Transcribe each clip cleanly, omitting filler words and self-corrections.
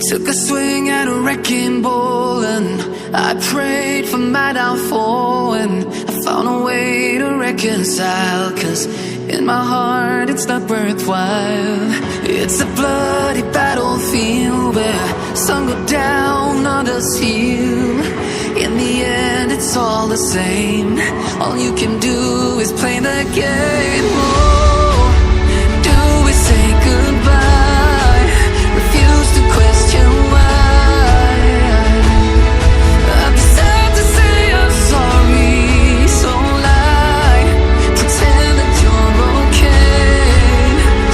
Took a swing at a wrecking ball and I prayed for my downfall, and I found a way to reconcile, 'cause in my heart it's not worthwhile. It's a bloody battlefield where some go down, others heal. In the end it's all the same. All you can do is play the game. Oh, do we say goodbye? Refuse to question why. I'd be sad to say I'm sorry, so lie. Pretend that you're okay.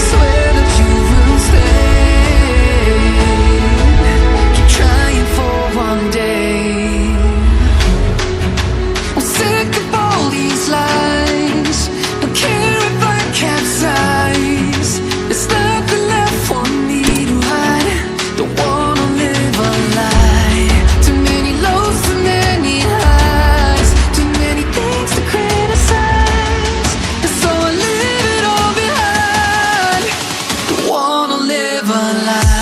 Swear that you will stay. Keep trying for one day. I'm sick of all these lies. Don't care if I capsize. There's nothing left for me to hide. Don't wanna live a lie. Too many lows, too many highs. Too many things to criticize. And so I leave it all behind. Don't wanna live a lie.